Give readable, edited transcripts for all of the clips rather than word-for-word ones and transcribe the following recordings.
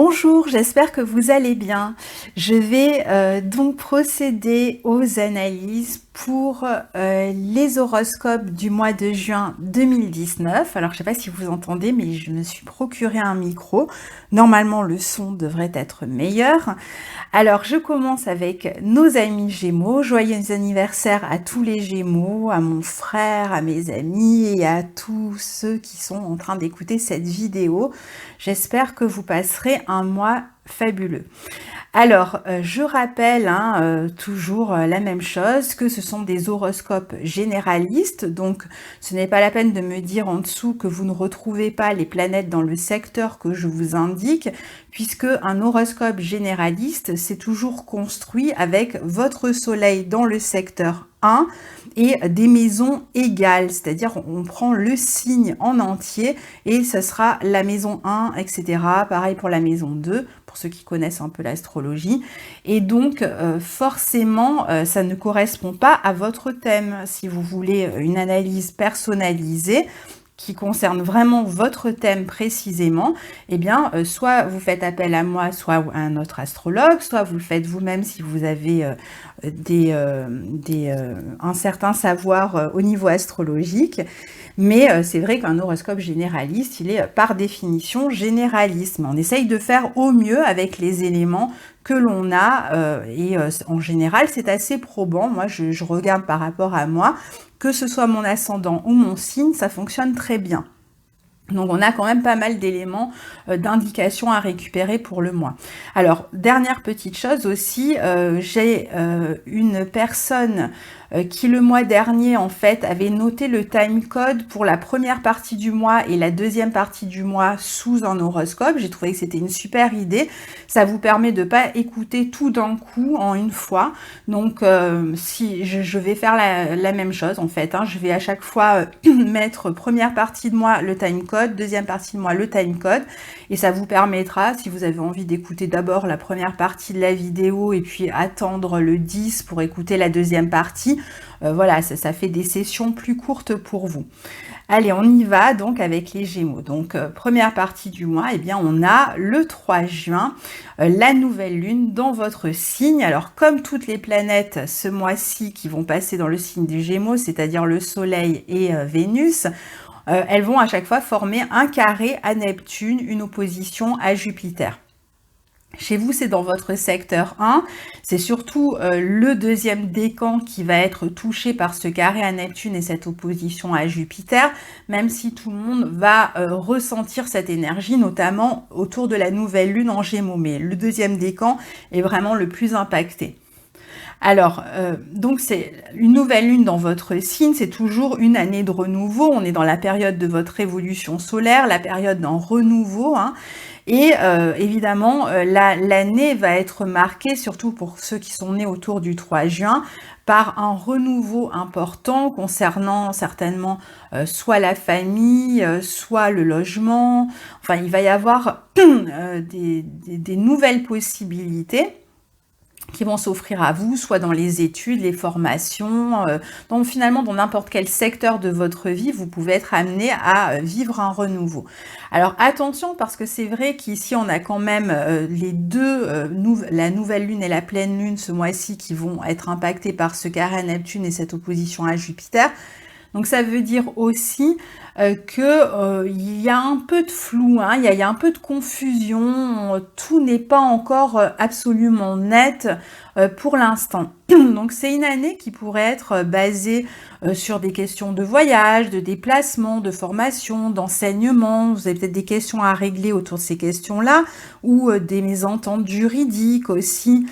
Bonjour, j'espère que vous allez bien. Je vais donc procéder aux analyses pour les horoscopes du mois de juin 2019. Alors, je ne sais pas si vous entendez, mais je me suis procuré un micro. Normalement, le son devrait être meilleur. Alors, je commence avec nos amis Gémeaux. Joyeux anniversaire à tous les Gémeaux, à mon frère, à mes amis et à tous ceux qui sont en train d'écouter cette vidéo. J'espère que vous passerez un mois fabuleux. Alors, je rappelle toujours la même chose, que ce sont des horoscopes généralistes, donc ce n'est pas la peine de me dire en dessous que vous ne retrouvez pas les planètes dans le secteur que je vous indique, puisque un horoscope généraliste, c'est toujours construit avec votre soleil dans le secteur 1 et des maisons égales, c'est-à-dire on prend le signe en entier et ce sera la maison 1, etc. Pareil pour la maison 2, pour ceux qui connaissent un peu l'astrologie. Et donc, forcément, ça ne correspond pas à votre thème. Si vous voulez une analyse personnalisée, qui concerne vraiment votre thème précisément, eh bien, soit vous faites appel à moi, soit à un autre astrologue, soit vous le faites vous-même si vous avez un certain savoir au niveau astrologique. Mais c'est vrai qu'un horoscope généraliste, il est par définition généraliste. Mais on essaye de faire au mieux avec les éléments que l'on a en général, c'est assez probant. Moi, je regarde par rapport à moi, que ce soit mon ascendant ou mon signe, ça fonctionne très bien. Donc on a quand même pas mal d'éléments d'indications à récupérer pour le mois. Alors, dernière petite chose aussi, j'ai une personne qui le mois dernier en fait avait noté le timecode pour la première partie du mois et la deuxième partie du mois sous un horoscope. J'ai trouvé que c'était une super idée. Ça vous permet de pas écouter tout d'un coup en une fois. Donc si je vais faire la même chose en fait, je vais à chaque fois mettre première partie de mois le timecode, deuxième partie de mois le timecode, et ça vous permettra, si vous avez envie d'écouter d'abord la première partie de la vidéo et puis attendre le 10 pour écouter la deuxième partie, voilà, ça fait des sessions plus courtes pour vous. Allez, on y va donc avec les Gémeaux. Donc, première partie du mois, eh bien, on a le 3 juin, la nouvelle lune dans votre signe. Alors, comme toutes les planètes ce mois-ci qui vont passer dans le signe du Gémeaux, c'est-à-dire le Soleil et Vénus, elles vont à chaque fois former un carré à Neptune, une opposition à Jupiter. Chez vous, c'est dans votre secteur 1. C'est surtout le deuxième décan qui va être touché par ce carré à Neptune et cette opposition à Jupiter, même si tout le monde va ressentir cette énergie, notamment autour de la nouvelle lune en Gémeaux. Mais le deuxième décan est vraiment le plus impacté. Alors, donc c'est une nouvelle lune dans votre signe, c'est toujours une année de renouveau. On est dans la période de votre révolution solaire, la période d'un renouveau. Et évidemment, l'année va être marquée, surtout pour ceux qui sont nés autour du 3 juin, par un renouveau important concernant certainement soit la famille, soit le logement. Enfin, il va y avoir des nouvelles possibilités qui vont s'offrir à vous, soit dans les études, les formations, donc finalement dans n'importe quel secteur de votre vie, vous pouvez être amené à vivre un renouveau. Alors attention, parce que c'est vrai qu'ici on a quand même les deux, la nouvelle lune et la pleine lune ce mois-ci qui vont être impactés par ce carré à Neptune et cette opposition à Jupiter. Donc ça veut dire aussi qu'il y a un peu de flou, il y a un peu de confusion, tout n'est pas encore absolument net pour l'instant. Donc c'est une année qui pourrait être basée sur des questions de voyage, de déplacement, de formation, d'enseignement. Vous avez peut-être des questions à régler autour de ces questions-là, ou des mésententes juridiques aussi,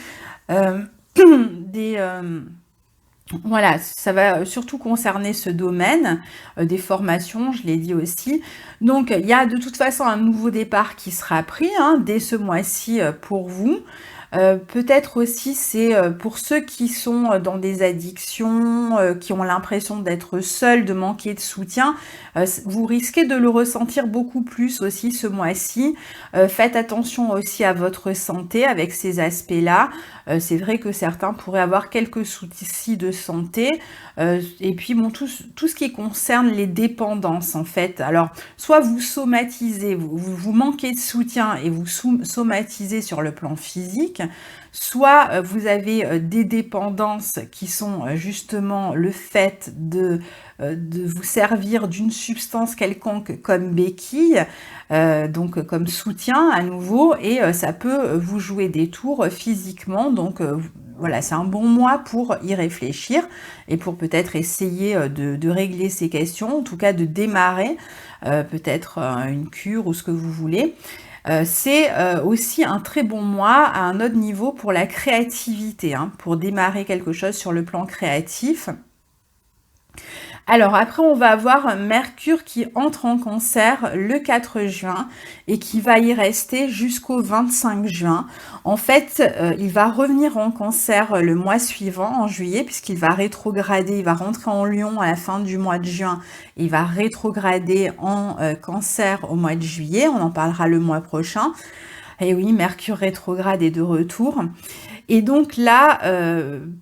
voilà, ça va surtout concerner ce domaine des formations, je l'ai dit aussi. Donc, il y a de toute façon un nouveau départ qui sera pris dès ce mois-ci pour vous. Peut-être aussi c'est, pour ceux qui sont dans des addictions, qui ont l'impression d'être seuls, de manquer de soutien, vous risquez de le ressentir beaucoup plus aussi ce mois-ci. Faites attention aussi à votre santé avec ces aspects-là. C'est vrai que certains pourraient avoir quelques soucis de santé, et puis bon, tout ce qui concerne les dépendances en fait. Alors, soit vous somatisez, vous manquez de soutien et vous somatisez sur le plan physique, soit vous avez des dépendances qui sont justement le fait de vous servir d'une substance quelconque comme béquille, donc comme soutien à nouveau, et ça peut vous jouer des tours physiquement. Donc voilà, c'est un bon mois pour y réfléchir et pour peut-être essayer de régler ces questions, en tout cas de démarrer peut-être une cure ou ce que vous voulez. C'est aussi un très bon mois à un autre niveau pour la créativité, hein, pour démarrer quelque chose sur le plan créatif. Alors après, on va avoir Mercure qui entre en Cancer le 4 juin et qui va y rester jusqu'au 25 juin. En fait, il va revenir en Cancer le mois suivant, en juillet, puisqu'il va rétrograder, il va rentrer en Lion à la fin du mois de juin, il va rétrograder en Cancer au mois de juillet, on en parlera le mois prochain. Et oui, Mercure rétrograde est de retour. Et donc là,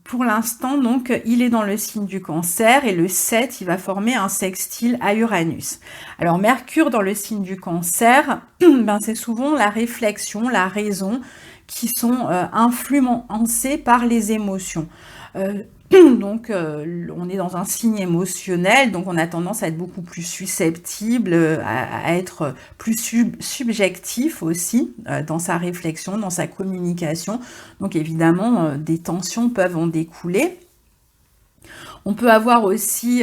pour l'instant, donc, il est dans le signe du Cancer et le 7, il va former un sextile à Uranus. Alors Mercure dans le signe du Cancer, ben, c'est souvent la réflexion, la raison qui sont influencées par les émotions. Donc, on est dans un signe émotionnel, donc on a tendance à être beaucoup plus susceptible, à être plus subjectif aussi dans sa réflexion, dans sa communication. Donc évidemment, des tensions peuvent en découler. On peut avoir aussi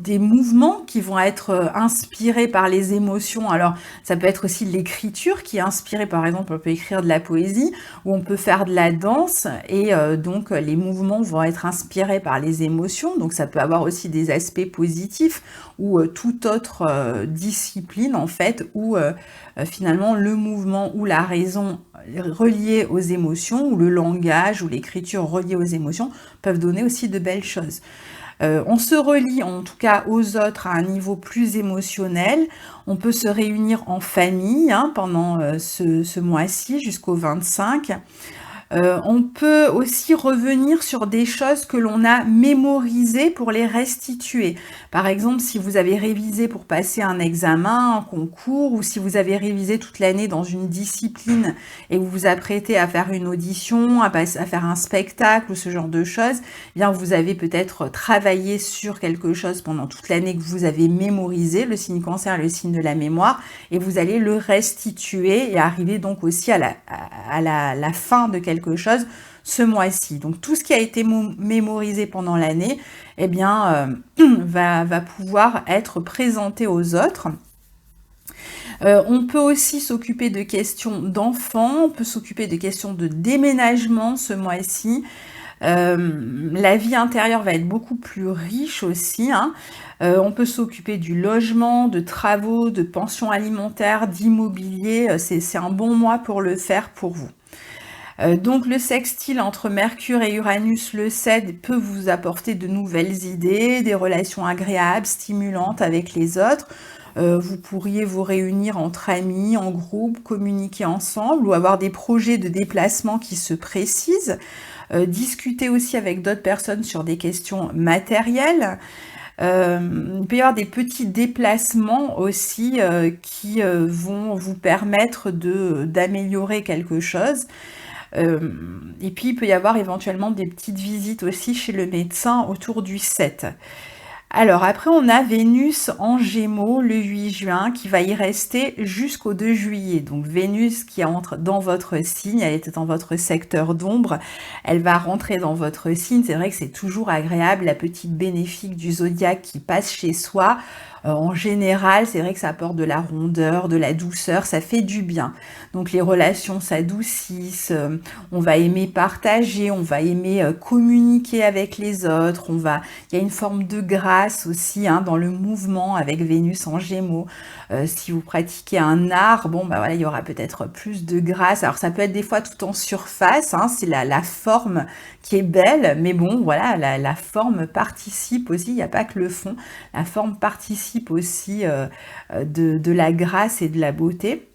des mouvements qui vont être inspirés par les émotions. Alors, ça peut être aussi l'écriture qui est inspirée, par exemple, on peut écrire de la poésie, ou on peut faire de la danse, et donc les mouvements vont être inspirés par les émotions, donc ça peut avoir aussi des aspects positifs, ou toute autre discipline, en fait, où finalement le mouvement ou la raison reliée aux émotions, ou le langage, ou l'écriture reliée aux émotions, peuvent donner aussi de belles choses. On se relie en tout cas aux autres à un niveau plus émotionnel. On peut se réunir en famille hein, pendant ce mois-ci jusqu'au 25. On peut aussi revenir sur des choses que l'on a mémorisées pour les restituer. Par exemple, si vous avez révisé pour passer un examen, un concours, ou si vous avez révisé toute l'année dans une discipline et vous vous apprêtez à faire une audition, à faire un spectacle ou ce genre de choses, eh bien vous avez peut-être travaillé sur quelque chose pendant toute l'année que vous avez mémorisé, le signe Cancer, le signe de la mémoire, et vous allez le restituer et arriver donc aussi à la fin de quelque chose ce mois-ci. Donc tout ce qui a été mémorisé pendant l'année, eh bien, va pouvoir être présenté aux autres. On peut aussi s'occuper de questions d'enfants, on peut s'occuper de questions de déménagement ce mois-ci. La vie intérieure va être beaucoup plus riche aussi. Hein. On peut s'occuper du logement, de travaux, de pensions alimentaires, d'immobilier. C'est un bon mois pour le faire pour vous. Donc le sextile entre Mercure et Uranus le 7 peut vous apporter de nouvelles idées, des relations agréables, stimulantes avec les autres. Vous pourriez vous réunir entre amis, en groupe, communiquer ensemble ou avoir des projets de déplacement qui se précisent. Discuter aussi avec d'autres personnes sur des questions matérielles. Il peut y avoir des petits déplacements aussi qui vont vous permettre d'améliorer quelque chose. Et puis il peut y avoir éventuellement des petites visites aussi chez le médecin autour du 7. Alors après on a Vénus en Gémeaux le 8 juin qui va y rester jusqu'au 2 juillet. Donc Vénus qui entre dans votre signe, elle était dans votre secteur d'ombre, elle va rentrer dans votre signe. C'est vrai que c'est toujours agréable, la petite bénéfique du zodiaque qui passe chez soi. En général, c'est vrai que ça apporte de la rondeur, de la douceur, ça fait du bien. Donc les relations s'adoucissent, on va aimer partager, on va aimer communiquer avec les autres, il y a une forme de grâce aussi hein, dans le mouvement avec Vénus en Gémeaux. Si vous pratiquez un art, bon bah voilà, il y aura peut-être plus de grâce. Alors ça peut être des fois tout en surface, hein, c'est la forme qui est belle, mais bon voilà, la forme participe aussi, il n'y a pas que le fond, la forme participe aussi de la grâce et de la beauté.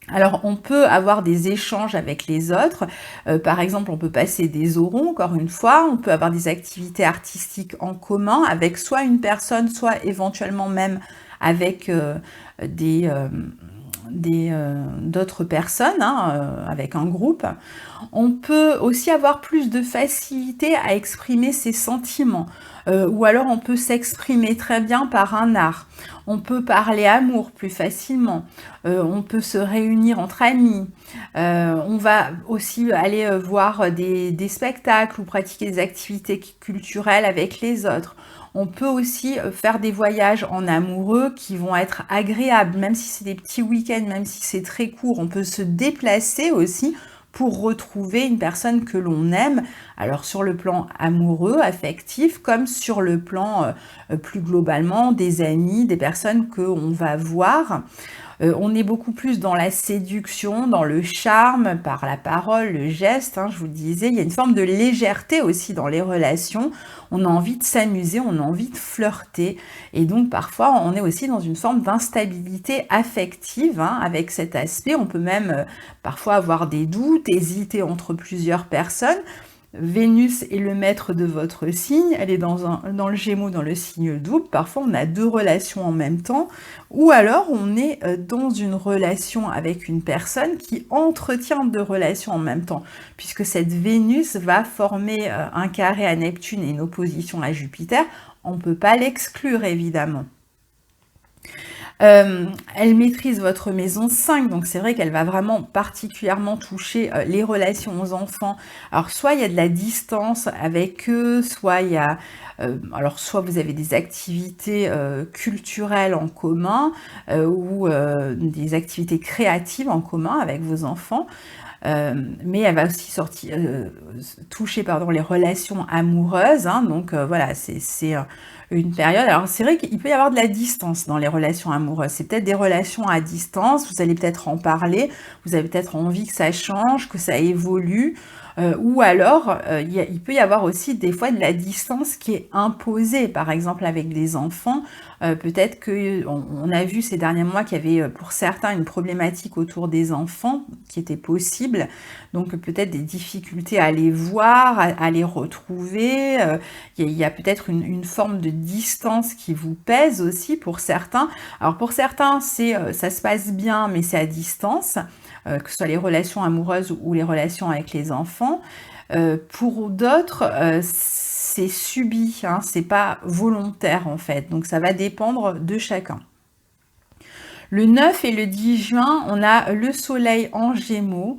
Alors, on peut avoir des échanges avec les autres. Par exemple, on peut passer des oraux, encore une fois. On peut avoir des activités artistiques en commun avec soit une personne, soit éventuellement même avec des... d'autres personnes, hein, avec un groupe. On peut aussi avoir plus de facilité à exprimer ses sentiments, ou alors on peut s'exprimer très bien par un art. On peut parler amour plus facilement, on peut se réunir entre amis, on va aussi aller voir des spectacles ou pratiquer des activités culturelles avec les autres. On peut aussi faire des voyages en amoureux qui vont être agréables, même si c'est des petits week-ends, même si c'est très court, on peut se déplacer aussi pour retrouver une personne que l'on aime, alors sur le plan amoureux, affectif, comme sur le plan plus globalement des amis, des personnes qu'on va voir. On est beaucoup plus dans la séduction, dans le charme, par la parole, le geste, hein, je vous le disais. Il y a une forme de légèreté aussi dans les relations. On a envie de s'amuser, on a envie de flirter. Et donc, parfois, on est aussi dans une forme d'instabilité affective hein, avec cet aspect. On peut même parfois avoir des doutes, hésiter entre plusieurs personnes. Vénus est le maître de votre signe, elle est dans le Gémeaux, dans le signe double. Parfois, on a deux relations en même temps, ou alors on est dans une relation avec une personne qui entretient deux relations en même temps, puisque cette Vénus va former un carré à Neptune et une opposition à Jupiter. On ne peut pas l'exclure, évidemment. Elle maîtrise votre maison 5, donc c'est vrai qu'elle va vraiment particulièrement toucher les relations aux enfants. Alors soit il y a de la distance avec eux, soit il y a alors soit vous avez des activités culturelles en commun ou des activités créatives en commun avec vos enfants. Mais elle va aussi toucher les relations amoureuses. Hein, donc voilà, c'est une période. Alors c'est vrai qu'il peut y avoir de la distance dans les relations amoureuses. C'est peut-être des relations à distance. Vous allez peut-être en parler. Vous avez peut-être envie que ça change, que ça évolue. Ou alors, il peut y avoir aussi des fois de la distance qui est imposée, par exemple avec des enfants. Peut-être qu'on a vu ces derniers mois qu'il y avait pour certains une problématique autour des enfants qui était possible. Donc peut-être des difficultés à les voir, à les retrouver. Il y a peut-être une forme de distance qui vous pèse aussi pour certains. Alors pour certains, ça se passe bien, mais c'est à distance. Que ce soit les relations amoureuses ou les relations avec les enfants. Pour d'autres, c'est subi, hein, c'est pas volontaire en fait, donc ça va dépendre de chacun. Le 9 et le 10 juin, on a le Soleil en Gémeaux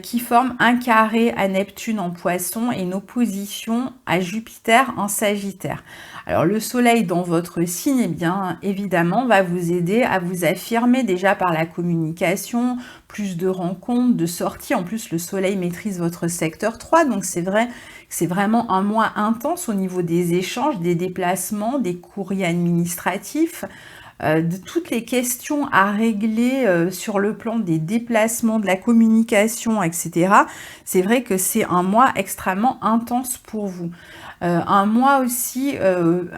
qui forme un carré à Neptune en Poisson et une opposition à Jupiter en Sagittaire. Alors le Soleil dans votre signe, eh bien évidemment, va vous aider à vous affirmer déjà par la communication, plus de rencontres, de sorties. En plus, le Soleil maîtrise votre secteur 3, donc c'est vrai que c'est vraiment un mois intense au niveau des échanges, des déplacements, des courriers administratifs. De toutes les questions à régler sur le plan des déplacements, de la communication, etc. C'est vrai que c'est un mois extrêmement intense pour vous. Un mois aussi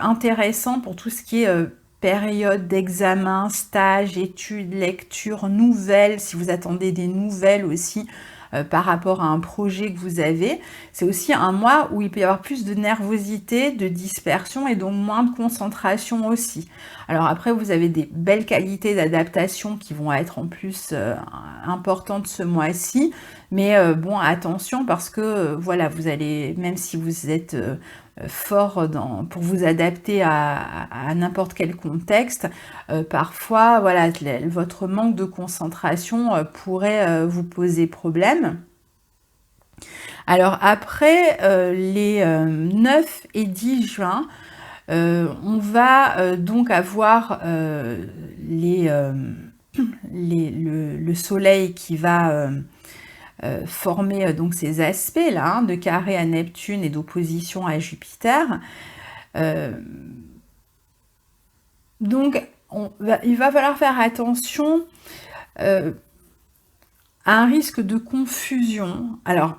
intéressant pour tout ce qui est période d'examen, stage, études, lecture, nouvelles, si vous attendez des nouvelles aussi par rapport à un projet que vous avez. C'est aussi un mois où il peut y avoir plus de nervosité, de dispersion et donc moins de concentration aussi. Alors après, vous avez des belles qualités d'adaptation qui vont être en plus importantes ce mois-ci. Mais bon, attention parce que voilà, vous allez, même si vous êtes fort pour vous adapter à n'importe quel contexte, parfois, voilà, votre manque de concentration pourrait vous poser problème. Alors après les 9 et 10 juin, On va donc avoir le soleil qui va former donc ces aspects là, hein, de carré à Neptune et d'opposition à Jupiter. Donc il va falloir faire attention à un risque de confusion. Alors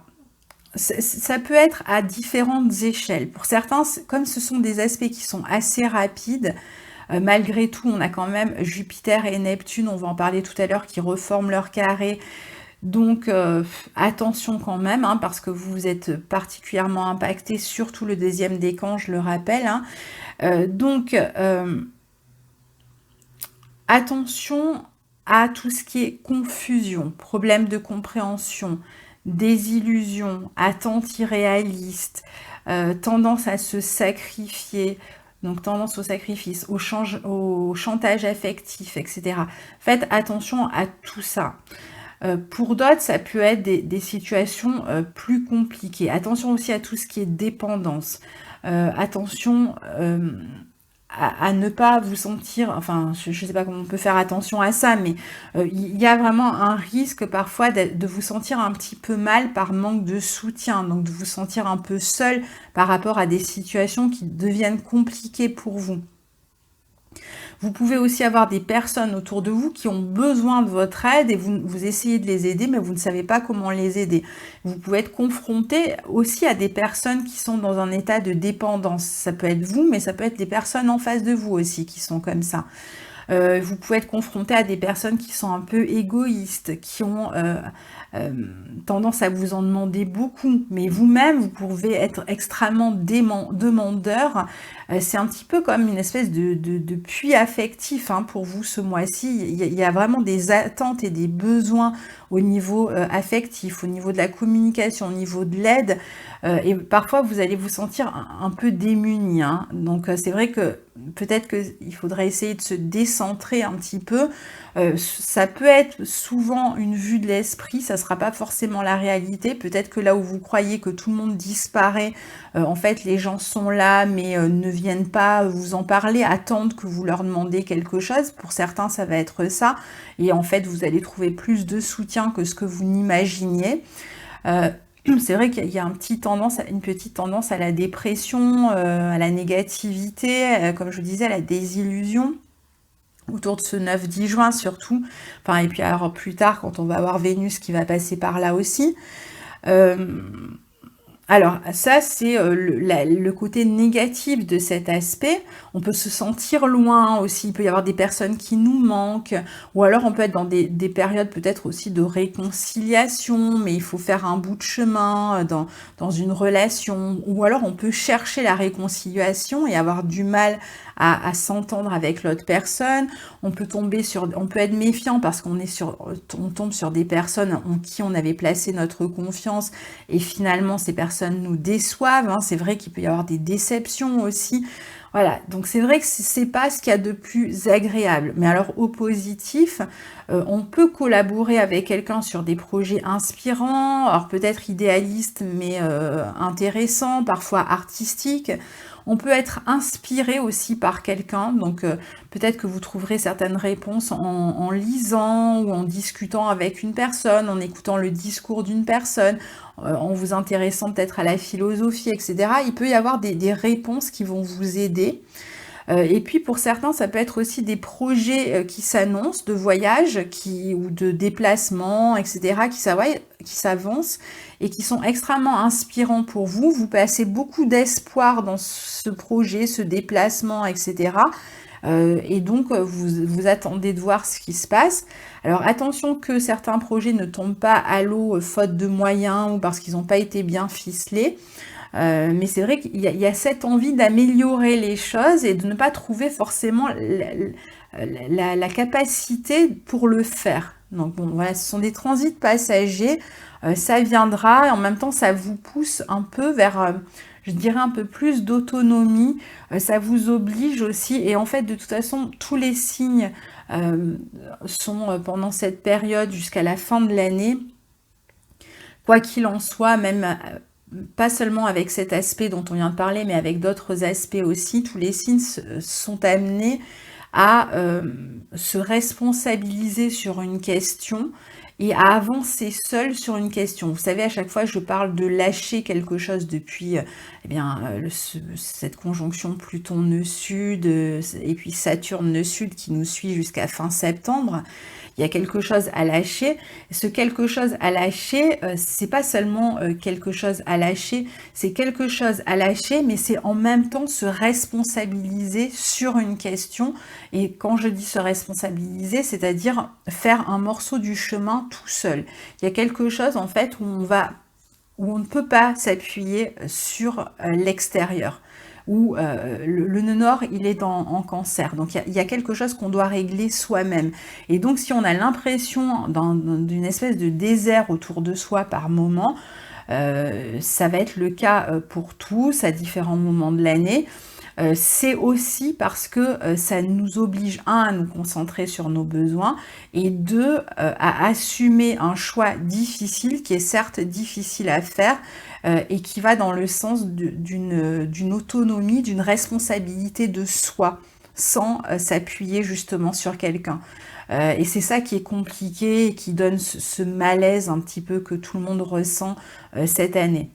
ça peut être à différentes échelles. Pour certains, comme ce sont des aspects qui sont assez rapides, malgré tout, on a quand même Jupiter et Neptune, on va en parler tout à l'heure, qui reforment leur carré. Donc attention quand même, hein, parce que vous êtes particulièrement impacté, surtout le deuxième décan, je le rappelle. Hein. Donc attention à tout ce qui est confusion, problème de compréhension, désillusion, attente irréaliste, tendance à se sacrifier, donc tendance au sacrifice, au chantage affectif, etc. Faites attention à tout ça. Pour d'autres, ça peut être des situations plus compliquées. Attention aussi à tout ce qui est dépendance. Attention à ne pas vous sentir, enfin, je ne sais pas comment on peut faire attention à ça, mais il y a vraiment un risque parfois de vous sentir un petit peu mal par manque de soutien, donc de vous sentir un peu seul par rapport à des situations qui deviennent compliquées pour vous. Vous pouvez aussi avoir des personnes autour de vous qui ont besoin de votre aide et vous essayez de les aider, mais vous ne savez pas comment les aider. Vous pouvez être confronté aussi à des personnes qui sont dans un état de dépendance. Ça peut être vous, mais ça peut être des personnes en face de vous aussi qui sont comme ça. Vous pouvez être confronté à des personnes qui sont un peu égoïstes, qui ont tendance à vous en demander beaucoup, mais vous-même, vous pouvez être extrêmement demandeur. C'est un petit peu comme une espèce de puits affectif hein, pour vous ce mois-ci. Il y a vraiment des attentes et des besoins au niveau affectif, au niveau de la communication, au niveau de l'aide. Et parfois, vous allez vous sentir un peu démuni. Hein. Donc, c'est vrai que peut-être qu'il faudrait essayer de se décentrer un petit peu. Ça peut être souvent une vue de l'esprit, ça ne sera pas forcément la réalité. Peut-être que là où vous croyez que tout le monde disparaît, en fait les gens sont là mais ne viennent pas vous en parler, attendent que vous leur demandez quelque chose. Pour certains ça va être ça et en fait vous allez trouver plus de soutien que ce que vous n'imaginiez. C'est vrai qu'il y a une petite tendance à la dépression, à la négativité, comme je vous disais, à la désillusion autour de ce 9-10 juin surtout, enfin et puis alors plus tard quand on va avoir Vénus qui va passer par là aussi. Alors ça c'est le côté négatif de cet aspect. On peut se sentir loin aussi, il peut y avoir des personnes qui nous manquent, ou alors on peut être dans des périodes peut-être aussi de réconciliation, mais il faut faire un bout de chemin dans une relation, ou alors on peut chercher la réconciliation et avoir du mal à s'entendre avec l'autre personne. On peut être méfiant parce qu'on tombe sur des personnes en qui on avait placé notre confiance et finalement ces personnes nous déçoivent. Hein. C'est vrai qu'il peut y avoir des déceptions aussi. Voilà, donc c'est vrai que c'est pas ce qu'il y a de plus agréable. Mais alors au positif, on peut collaborer avec quelqu'un sur des projets inspirants, alors peut-être idéalistes mais intéressants, parfois artistiques. On peut être inspiré aussi par quelqu'un, donc peut-être que vous trouverez certaines réponses en lisant ou en discutant avec une personne, en écoutant le discours d'une personne, en vous intéressant peut-être à la philosophie, etc. Il peut y avoir des réponses qui vont vous aider. Et puis pour certains, ça peut être aussi des projets qui s'annoncent, de voyage ou de déplacement, etc., qui s'avancent et qui sont extrêmement inspirants pour vous. Vous passez beaucoup d'espoir dans ce projet, ce déplacement, etc. Et donc, vous attendez de voir ce qui se passe. Alors, attention que certains projets ne tombent pas à l'eau faute de moyens ou parce qu'ils n'ont pas été bien ficelés. Mais c'est vrai qu'il y a cette envie d'améliorer les choses et de ne pas trouver forcément la capacité pour le faire. Donc bon, voilà, ce sont des transits passagers, ça viendra et en même temps ça vous pousse un peu vers, je dirais un peu plus d'autonomie, ça vous oblige aussi et en fait de toute façon tous les signes sont pendant cette période jusqu'à la fin de l'année, quoi qu'il en soit, même pas seulement avec cet aspect dont on vient de parler, mais avec d'autres aspects aussi, tous les signes sont amenés à se responsabiliser sur une question et à avancer seul sur une question. Vous savez, à chaque fois, je parle de lâcher quelque chose depuis cette conjonction Pluton nœud sud et puis Saturne nœud sud qui nous suit jusqu'à fin septembre. Il y a quelque chose à lâcher. Ce quelque chose à lâcher, c'est pas seulement quelque chose à lâcher, c'est quelque chose à lâcher, mais c'est en même temps se responsabiliser sur une question. Et quand je dis se responsabiliser, c'est-à-dire faire un morceau du chemin tout seul. Il y a quelque chose en fait où on ne peut pas s'appuyer sur l'extérieur. Où le nœud nord, il est en cancer. Donc, il y a quelque chose qu'on doit régler soi-même. Et donc, si on a l'impression d'une espèce de désert autour de soi par moment, ça va être le cas pour tous, à différents moments de l'année. C'est aussi parce que ça nous oblige, à nous concentrer sur nos besoins, et deux, à assumer un choix difficile, qui est certes difficile à faire, et qui va dans le sens d'une autonomie, d'une responsabilité de soi, sans s'appuyer justement sur quelqu'un. Et c'est ça qui est compliqué et qui donne ce malaise un petit peu que tout le monde ressent cette année.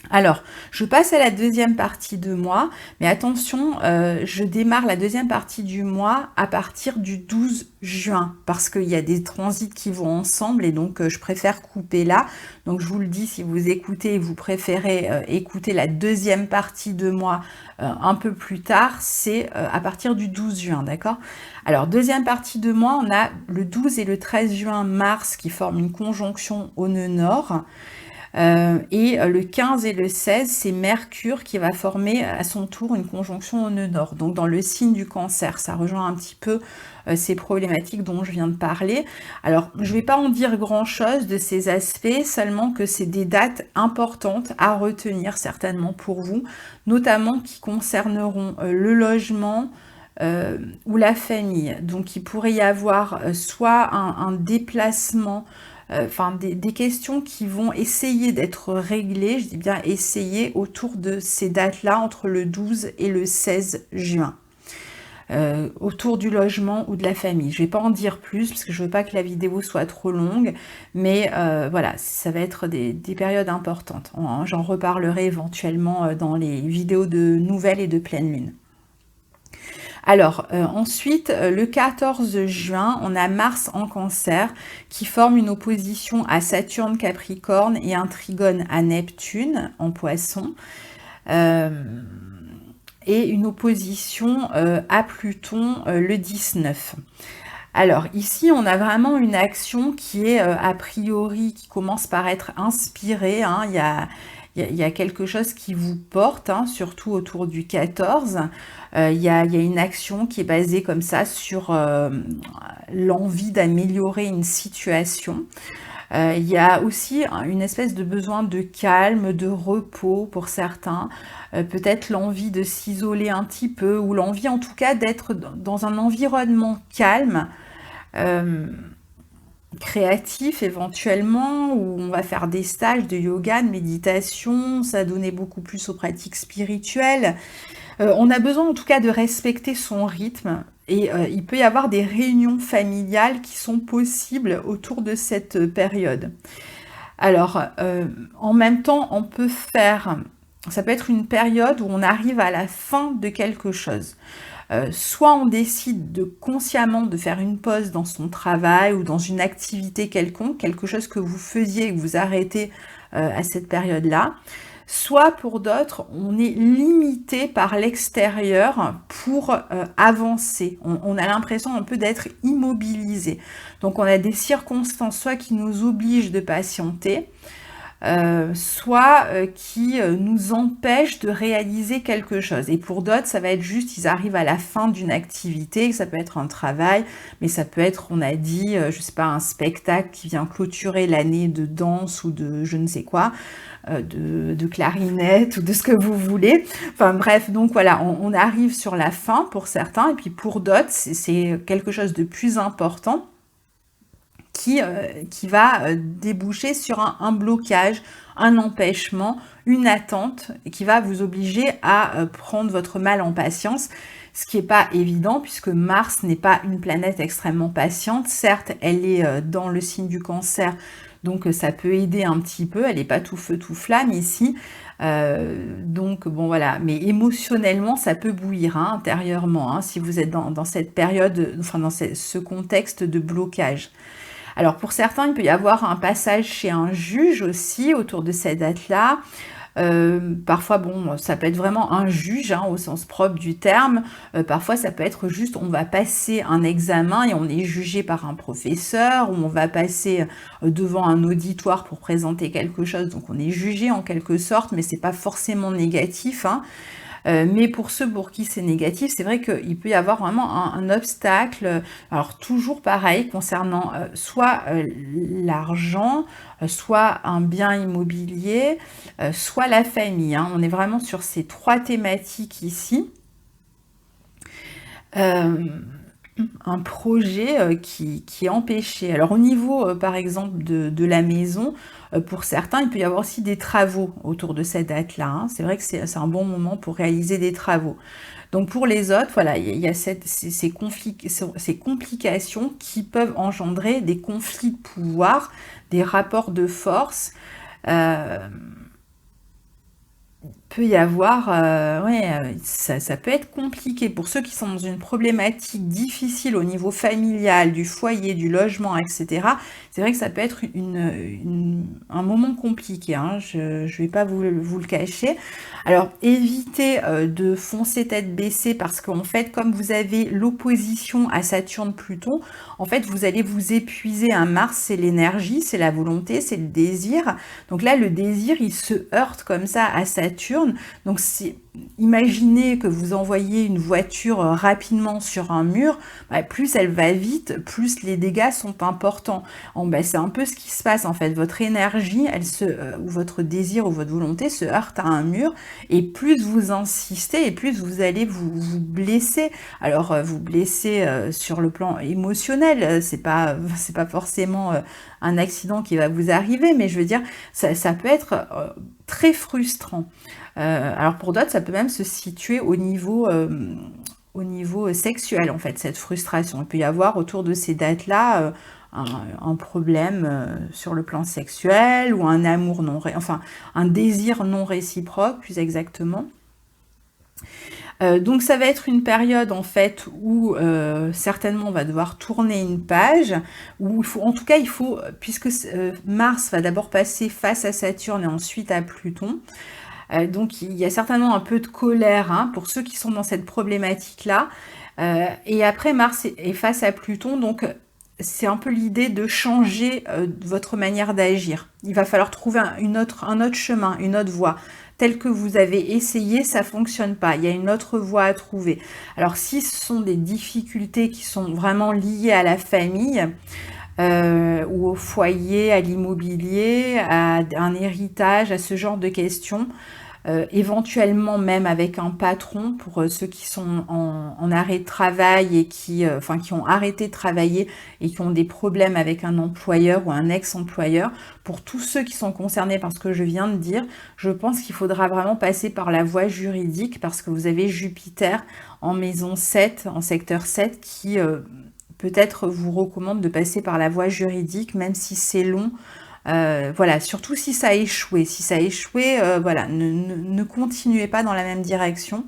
Alors, je passe à la deuxième partie de mois, mais attention, je démarre la deuxième partie du mois à partir du 12 juin, parce qu'il y a des transits qui vont ensemble, et donc je préfère couper là. Donc je vous le dis, si vous écoutez et vous préférez écouter la deuxième partie de mois un peu plus tard, c'est à partir du 12 juin, d'accord? Alors, deuxième partie de mois, on a le 12 et le 13 juin, Mars qui forment une conjonction au nœud nord. Et le 15 et le 16, c'est Mercure qui va former à son tour une conjonction au nœud nord. Donc dans le signe du cancer, ça rejoint un petit peu ces problématiques dont je viens de parler. Alors je ne vais pas en dire grand-chose de ces aspects, seulement que c'est des dates importantes à retenir certainement pour vous, notamment qui concerneront le logement, ou la famille. Donc il pourrait y avoir soit un déplacement, des questions qui vont essayer d'être réglées, je dis bien essayer, autour de ces dates-là, entre le 12 et le 16 juin. Autour du logement ou de la famille. Je ne vais pas en dire plus parce que je ne veux pas que la vidéo soit trop longue, mais voilà, ça va être des périodes importantes. J'en reparlerai éventuellement dans les vidéos de nouvelles et de pleine lune. Alors, ensuite, le 14 juin, on a Mars en Cancer qui forme une opposition à Saturne Capricorne et un trigone à Neptune en Poisson. Et une opposition à Pluton le 19. Alors ici, on a vraiment une action qui est a priori, qui commence par être inspirée. Hein. Il y a quelque chose qui vous porte, hein, surtout autour du 14. Il y a une action qui est basée comme ça sur l'envie d'améliorer une situation. Il y a aussi une espèce de besoin de calme, de repos pour certains, peut-être l'envie de s'isoler un petit peu, ou l'envie en tout cas d'être dans un environnement calme, créatif éventuellement, où on va faire des stages de yoga, de méditation, ça donnait beaucoup plus aux pratiques spirituelles. On a besoin en tout cas de respecter son rythme, et il peut y avoir des réunions familiales qui sont possibles autour de cette période. Alors, en même temps, ça peut être une période où on arrive à la fin de quelque chose. Soit on décide consciemment de faire une pause dans son travail ou dans une activité quelconque, quelque chose que vous faisiez et que vous arrêtez à cette période-là. Soit pour d'autres, on est limité par l'extérieur pour avancer. On a l'impression un peu d'être immobilisé. Donc on a des circonstances soit qui nous obligent de patienter, soit qui nous empêchent de réaliser quelque chose. Et pour d'autres, ça va être juste, ils arrivent à la fin d'une activité, ça peut être un travail, mais ça peut être, on a dit, je sais pas, un spectacle qui vient clôturer l'année de danse ou de je ne sais quoi, de clarinette ou de ce que vous voulez. Enfin bref, donc voilà, on arrive sur la fin pour certains, et puis pour d'autres, c'est quelque chose de plus important qui va déboucher sur un blocage, un empêchement, une attente, et qui va vous obliger à prendre votre mal en patience, ce qui n'est pas évident puisque Mars n'est pas une planète extrêmement patiente. Certes, elle est dans le signe du Cancer, donc ça peut aider un petit peu, elle n'est pas tout feu tout flamme ici. Donc bon voilà, mais émotionnellement ça peut bouillir hein, intérieurement hein, si vous êtes dans cette période, enfin dans ce contexte de blocage. Alors pour certains, il peut y avoir un passage chez un juge aussi autour de cette date-là. Parfois, bon, ça peut être vraiment un juge hein, au sens propre du terme. Parfois, ça peut être juste, on va passer un examen et on est jugé par un professeur, ou on va passer devant un auditoire pour présenter quelque chose. Donc, on est jugé en quelque sorte, mais c'est pas forcément négatif. Hein. Mais pour ceux pour qui c'est négatif, c'est vrai qu'il peut y avoir vraiment un obstacle. Alors toujours pareil concernant soit l'argent, soit un bien immobilier, soit la famille. Hein. On est vraiment sur ces trois thématiques ici. Un projet qui est empêché. Alors au niveau par exemple de la maison, pour certains il peut y avoir aussi des travaux autour de cette date-là. Hein. C'est vrai que c'est un bon moment pour réaliser des travaux. Donc pour les autres, voilà, il y a ces complications qui peuvent engendrer des conflits de pouvoir, des rapports de force. Peut y avoir, ça peut être compliqué pour ceux qui sont dans une problématique difficile au niveau familial, du foyer, du logement, etc. C'est vrai que ça peut être un moment compliqué, hein, je ne vais pas vous le cacher. Alors évitez de foncer tête baissée parce qu'en fait, comme vous avez l'opposition à Saturne-Pluton, en fait, vous allez vous épuiser. Un Mars, c'est l'énergie, c'est la volonté, c'est le désir. Donc là, le désir, il se heurte comme ça à Saturne. Donc imaginez que vous envoyez une voiture rapidement sur un mur, bah, plus elle va vite, plus les dégâts sont importants. Bah, c'est un peu ce qui se passe en fait. Votre énergie, ou votre désir ou votre volonté se heurte à un mur, et plus vous insistez, et plus vous allez vous blesser. Alors vous blesser sur le plan émotionnel, c'est pas forcément un accident qui va vous arriver, mais je veux dire, ça peut être très frustrant. Alors pour d'autres, ça peut même se situer au niveau sexuel, en fait, cette frustration. Il peut y avoir autour de ces dates-là un problème sur le plan sexuel, ou un amour un désir non réciproque, plus exactement. Donc ça va être une période en fait où certainement on va devoir tourner une page, où il faut, puisque Mars va d'abord passer face à Saturne et ensuite à Pluton, donc il y a certainement un peu de colère hein, pour ceux qui sont dans cette problématique-là. Et après Mars est face à Pluton, donc c'est un peu l'idée de changer votre manière d'agir. Il va falloir trouver un autre chemin, une autre voie. Tel que vous avez essayé, ça ne fonctionne pas. Il y a une autre voie à trouver. Alors si ce sont des difficultés qui sont vraiment liées à la famille, ou au foyer, à l'immobilier, à un héritage, à ce genre de questions, éventuellement même avec un patron pour ceux qui sont en arrêt de travail et qui ont arrêté de travailler et qui ont des problèmes avec un employeur ou un ex-employeur. Pour tous ceux qui sont concernés par ce que je viens de dire, je pense qu'il faudra vraiment passer par la voie juridique parce que vous avez Jupiter en maison 7, en secteur 7 qui peut-être vous recommande de passer par la voie juridique même si c'est long. Voilà, surtout si ça a échoué. Si ça a échoué, voilà, ne continuez pas dans la même direction.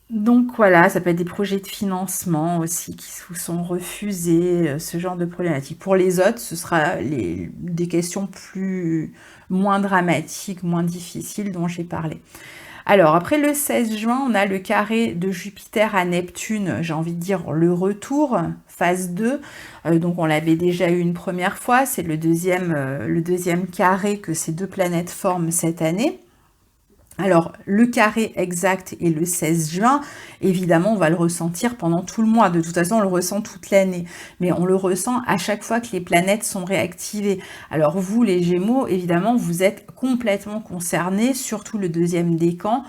Donc voilà, ça peut être des projets de financement aussi qui vous sont refusés, ce genre de problématique. Pour les autres, ce sera des questions moins dramatiques, moins difficiles dont j'ai parlé. Alors, après le 16 juin, on a le carré de Jupiter à Neptune, j'ai envie de dire le retour, phase 2. Donc, on l'avait déjà eu une première fois, c'est le deuxième carré que ces deux planètes forment cette année. Alors, le carré exact est le 16 juin. Évidemment, on va le ressentir pendant tout le mois. De toute façon, on le ressent toute l'année. Mais on le ressent à chaque fois que les planètes sont réactivées. Alors, vous, les Gémeaux, évidemment, vous êtes complètement concernés, surtout le deuxième décan,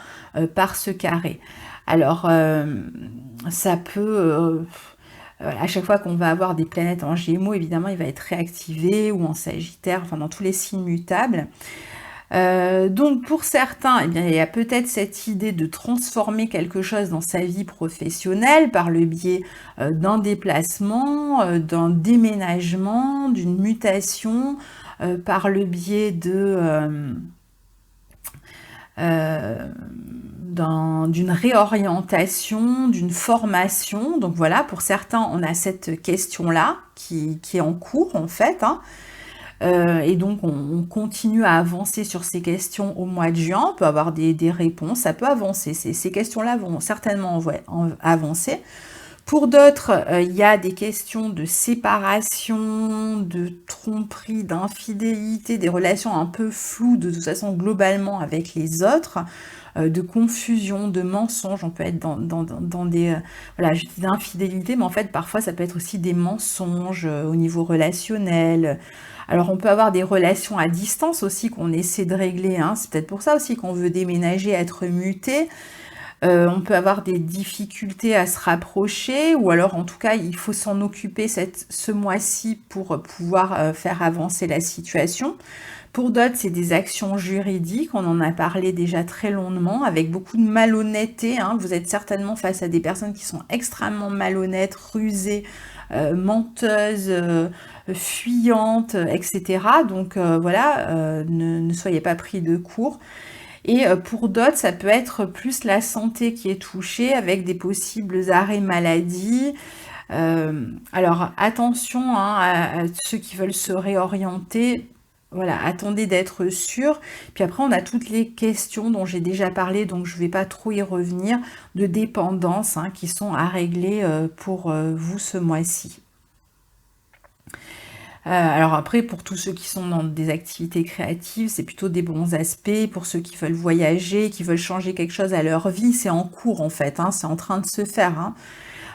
par ce carré. Alors, ça peut... À chaque fois qu'on va avoir des planètes en Gémeaux, évidemment, il va être réactivé, ou en Sagittaire, enfin dans tous les signes mutables. Donc pour certains, eh bien, il y a peut-être cette idée de transformer quelque chose dans sa vie professionnelle par le biais d'un déplacement, d'un déménagement, d'une mutation, par le biais d'une réorientation, d'une formation. Donc voilà, pour certains, on a cette question-là qui est en cours en fait, hein. Et donc on continue à avancer sur ces questions au mois de juin, on peut avoir des réponses, ça peut avancer, ces questions-là vont certainement avancer. Pour d'autres, il y a des questions de séparation, de tromperie, d'infidélité, des relations un peu floues de toute façon globalement avec les autres, de confusion, de mensonges. On peut être dans des... voilà, je dis d'infidélité, mais en fait parfois ça peut être aussi des mensonges au niveau relationnel. Alors on peut avoir des relations à distance aussi qu'on essaie de régler, hein. C'est peut-être pour ça aussi qu'on veut déménager, être muté. On peut avoir des difficultés à se rapprocher, ou alors en tout cas il faut s'en occuper ce mois-ci pour pouvoir faire avancer la situation. Pour d'autres, c'est des actions juridiques, on en a parlé déjà très longuement, avec beaucoup de malhonnêteté, hein. Vous êtes certainement face à des personnes qui sont extrêmement malhonnêtes, rusées, menteuses, fuyantes, etc. Donc voilà, ne soyez pas pris de court. Et pour d'autres, ça peut être plus la santé qui est touchée, avec des possibles arrêts maladie. Alors attention, hein, à ceux qui veulent se réorienter. Voilà, attendez d'être sûr. Puis après, on a toutes les questions dont j'ai déjà parlé, donc je ne vais pas trop y revenir, de dépendance, hein, qui sont à régler pour vous ce mois-ci. Alors après, pour tous ceux qui sont dans des activités créatives, c'est plutôt des bons aspects. Pour ceux qui veulent voyager, qui veulent changer quelque chose à leur vie, c'est en cours en fait, hein, c'est en train de se faire, hein.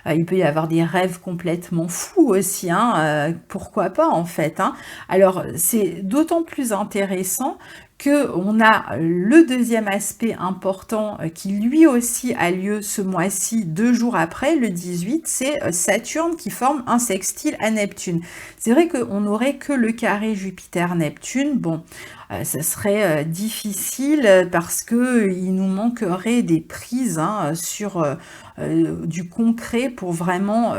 Il peut y avoir des rêves complètement fous aussi, hein, pourquoi pas en fait, hein. Alors c'est d'autant plus intéressant qu'on a le deuxième aspect important qui lui aussi a lieu ce mois-ci, 2 jours après, le 18, c'est Saturne qui forme un sextile à Neptune. C'est vrai qu'on n'aurait que le carré Jupiter-Neptune, bon, ça serait difficile parce qu'il nous manquerait des prises, hein, sur du concret pour vraiment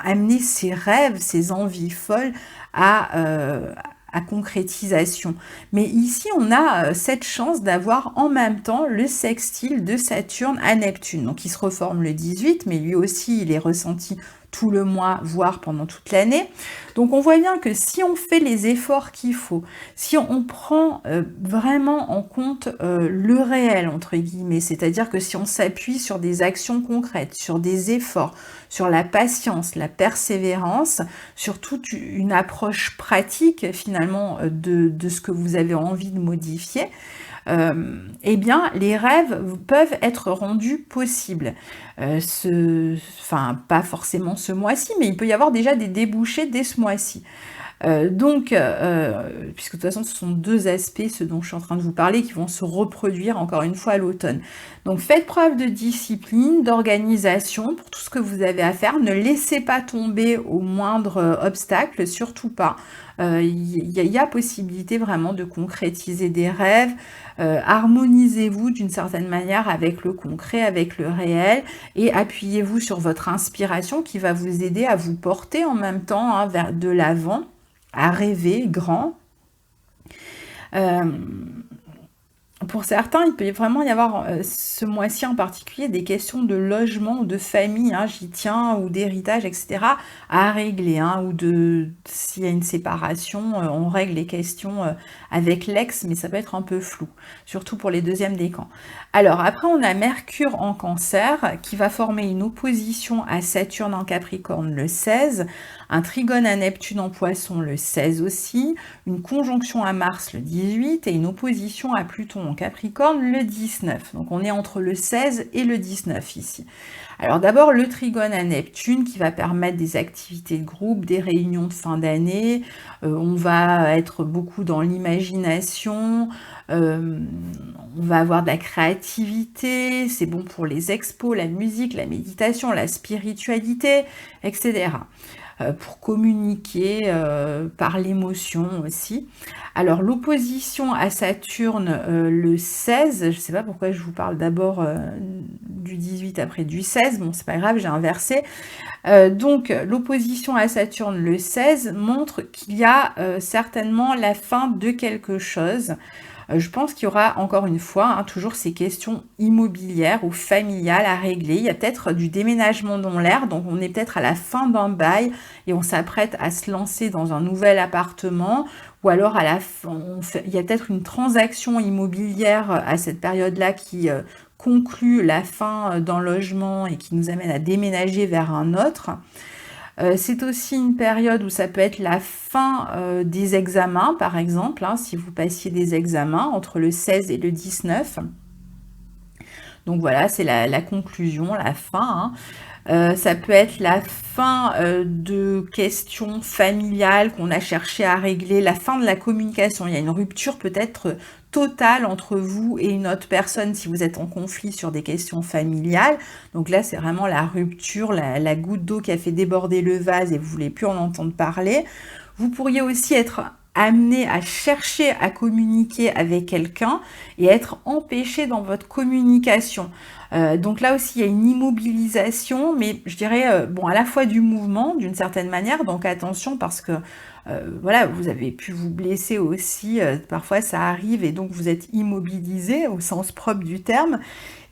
amener ses rêves, ses envies folles à concrétisation. Mais ici, on a cette chance d'avoir en même temps le sextile de Saturne à Neptune. Donc, il se reforme le 18, mais lui aussi, il est ressenti tout le mois, voire pendant toute l'année. Donc, on voit bien que si on fait les efforts qu'il faut, si on prend vraiment en compte le réel, entre guillemets, c'est-à-dire que si on s'appuie sur des actions concrètes, sur des efforts, sur la patience, la persévérance, sur toute une approche pratique finalement de ce que vous avez envie de modifier, eh bien les rêves peuvent être rendus possibles. Enfin, pas forcément ce mois-ci, mais il peut y avoir déjà des débouchés dès ce mois-ci. Puisque de toute façon ce sont deux aspects, ceux dont je suis en train de vous parler, qui vont se reproduire encore une fois à l'automne. Donc faites preuve de discipline, d'organisation pour tout ce que vous avez à faire, ne laissez pas tomber au moindre obstacle, surtout pas. Il y a possibilité vraiment de concrétiser des rêves, harmonisez-vous d'une certaine manière avec le concret, avec le réel, et appuyez-vous sur votre inspiration qui va vous aider à vous porter en même temps, hein, vers de l'avant, à rêver grand. Pour certains, il peut vraiment y avoir ce mois-ci en particulier des questions de logement ou de famille, hein, j'y tiens, ou d'héritage, etc. à régler, hein, ou s'il y a une séparation, on règle les questions avec l'ex, mais ça peut être un peu flou, surtout pour les deuxièmes décans. Alors après, on a Mercure en Cancer qui va former une opposition à Saturne en Capricorne le 16, un trigone à Neptune en Poisson le 16 aussi, une conjonction à Mars le 18 et une opposition à Pluton en Capricorne le 19. Donc on est entre le 16 et le 19 ici. Alors d'abord le trigone à Neptune qui va permettre des activités de groupe, des réunions de fin d'année, on va être beaucoup dans l'imagination, on va avoir de la créativité, c'est bon pour les expos, la musique, la méditation, la spiritualité, etc. Pour communiquer par l'émotion aussi. Alors l'opposition à Saturne le 16, je ne sais pas pourquoi je vous parle d'abord du 18 après du 16, bon c'est pas grave, j'ai inversé. Donc l'opposition à Saturne le 16 montre qu'il y a certainement la fin de quelque chose. Je pense qu'il y aura encore une fois toujours ces questions immobilières ou familiales à régler. Il y a peut-être du déménagement dans l'air, donc on est peut-être à la fin d'un bail et on s'apprête à se lancer dans un nouvel appartement, ou alors à la fin, il y a peut-être une transaction immobilière à cette période-là qui conclut la fin d'un logement et qui nous amène à déménager vers un autre. C'est aussi une période où ça peut être la fin des examens, par exemple, si vous passiez des examens entre le 16 et le 19. Donc voilà, c'est la conclusion, la fin. Ça peut être la fin de questions familiales qu'on a cherché à régler, la fin de la communication. Il y a une rupture peut-être totale entre vous et une autre personne si vous êtes en conflit sur des questions familiales. Donc là, c'est vraiment la rupture, la goutte d'eau qui a fait déborder le vase et vous ne voulez plus en entendre parler. Vous pourriez aussi être amené à chercher à communiquer avec quelqu'un et être empêché dans votre communication. Donc là aussi, il y a une immobilisation, mais je dirais, bon, à la fois du mouvement, d'une certaine manière, donc attention parce que voilà, vous avez pu vous blesser aussi, parfois ça arrive et donc vous êtes immobilisé au sens propre du terme,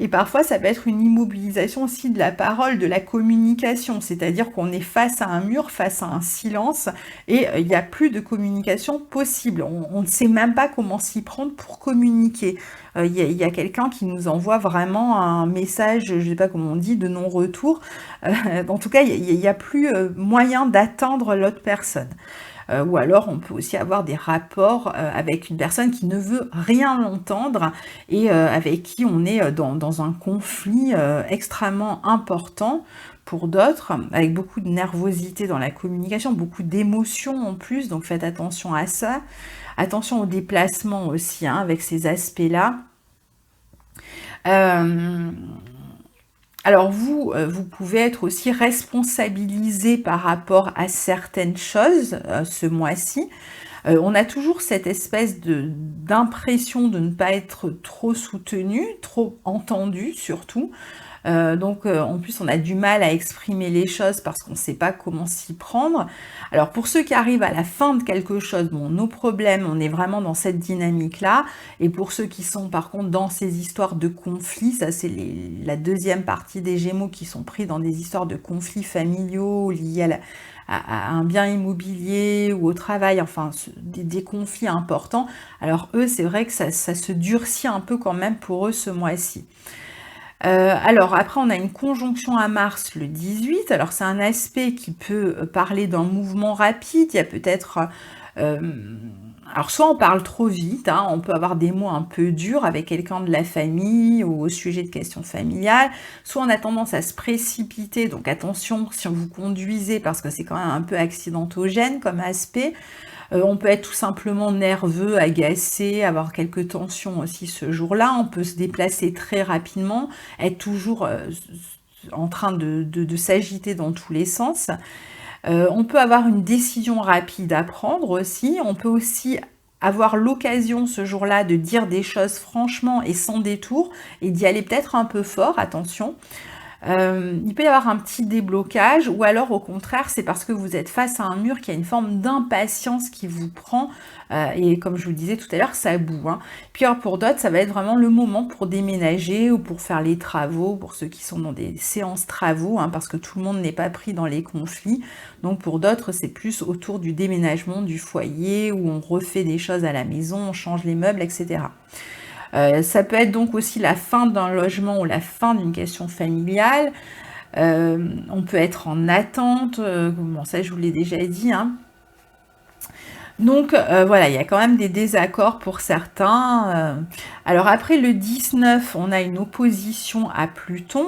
et parfois ça peut être une immobilisation aussi de la parole, de la communication, c'est-à-dire qu'on est face à un mur, face à un silence, et il n'y a plus de communication possible, on ne sait même pas comment s'y prendre pour communiquer. Il y a quelqu'un qui nous envoie vraiment un message, je ne sais pas comment on dit, de non-retour, en tout cas il n'y a plus moyen d'atteindre l'autre personne. Ou alors on peut aussi avoir des rapports avec une personne qui ne veut rien entendre et avec qui on est dans un conflit extrêmement important pour d'autres, avec beaucoup de nervosité dans la communication, beaucoup d'émotions en plus, donc faites attention à ça. Attention au déplacement aussi, avec ces aspects-là. Alors vous pouvez être aussi responsabilisé par rapport à certaines choses ce mois-ci. On a toujours cette espèce d'impression de ne pas être trop soutenu, trop entendu surtout. Donc en plus on a du mal à exprimer les choses parce qu'on ne sait pas comment s'y prendre. Alors pour ceux qui arrivent à la fin de quelque chose, bon, nos problèmes, on est vraiment dans cette dynamique-là. Et pour ceux qui sont par contre dans ces histoires de conflits, ça c'est la deuxième partie des Gémeaux qui sont pris dans des histoires de conflits familiaux liés à un bien immobilier ou au travail, enfin des conflits importants. Alors eux, c'est vrai que ça se durcit un peu quand même pour eux ce mois-ci. Alors après on a une conjonction à Mars le 18, alors c'est un aspect qui peut parler d'un mouvement rapide, il y a peut-être, alors soit on parle trop vite, on peut avoir des mots un peu durs avec quelqu'un de la famille ou au sujet de questions familiales, soit on a tendance à se précipiter, donc attention si vous conduisez parce que c'est quand même un peu accidentogène comme aspect. On peut être tout simplement nerveux, agacé, avoir quelques tensions aussi ce jour-là. On peut se déplacer très rapidement, être toujours en train de s'agiter dans tous les sens. On peut avoir une décision rapide à prendre aussi. On peut aussi avoir l'occasion ce jour-là de dire des choses franchement et sans détour et d'y aller peut-être un peu fort, attention. Il peut y avoir un petit déblocage ou alors au contraire c'est parce que vous êtes face à un mur qu'il y a une forme d'impatience qui vous prend et comme je vous le disais tout à l'heure ça boue. Puis alors pour d'autres ça va être vraiment le moment pour déménager ou pour faire les travaux, pour ceux qui sont dans des séances travaux parce que tout le monde n'est pas pris dans les conflits, donc pour d'autres c'est plus autour du déménagement du foyer où on refait des choses à la maison, on change les meubles, etc. Ça peut être donc aussi la fin d'un logement ou la fin d'une question familiale. On peut être en attente, bon ça je vous l'ai déjà dit, hein. Donc voilà, il y a quand même des désaccords pour certains. Alors après le 19, on a une opposition à Pluton.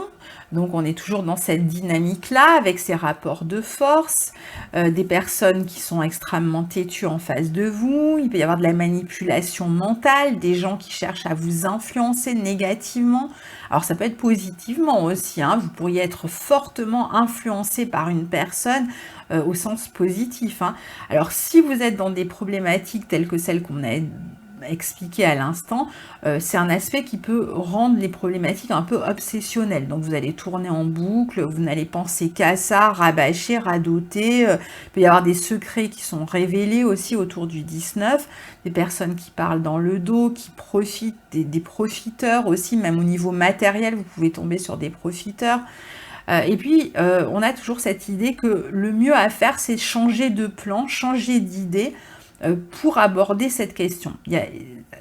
Donc on est toujours dans cette dynamique-là, avec ces rapports de force, des personnes qui sont extrêmement têtues en face de vous. Il peut y avoir de la manipulation mentale, des gens qui cherchent à vous influencer négativement. Alors ça peut être positivement aussi, hein. Vous pourriez être fortement influencé par une personne au sens positif, hein. Alors si vous êtes dans des problématiques telles que celles qu'on a expliquées à l'instant, c'est un aspect qui peut rendre les problématiques un peu obsessionnelles. Donc vous allez tourner en boucle, vous n'allez penser qu'à ça, rabâcher, radoter. Il peut y avoir des secrets qui sont révélés aussi autour du 19, des personnes qui parlent dans le dos, qui profitent, des profiteurs aussi, même au niveau matériel, vous pouvez tomber sur des profiteurs. Et puis, on a toujours cette idée que le mieux à faire, c'est changer de plan, changer d'idée pour aborder cette question. Il y a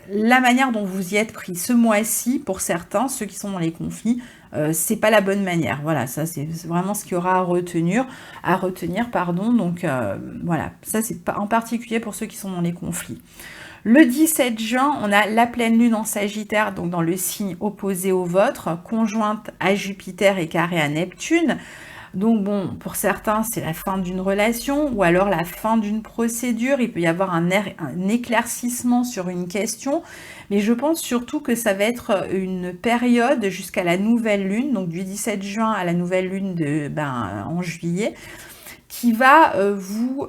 la manière dont vous y êtes pris ce mois-ci, pour certains, ceux qui sont dans les conflits, c'est pas la bonne manière. Voilà, ça c'est vraiment ce qu'il y aura à retenir, pardon. Donc voilà, ça c'est en particulier pour ceux qui sont dans les conflits. Le 17 juin, on a la pleine lune en Sagittaire, donc dans le signe opposé au vôtre, conjointe à Jupiter et carré à Neptune. Donc bon, pour certains, c'est la fin d'une relation ou alors la fin d'une procédure. Il peut y avoir un éclaircissement sur une question, mais je pense surtout que ça va être une période jusqu'à la nouvelle lune, donc du 17 juin à la nouvelle lune en juillet, qui va vous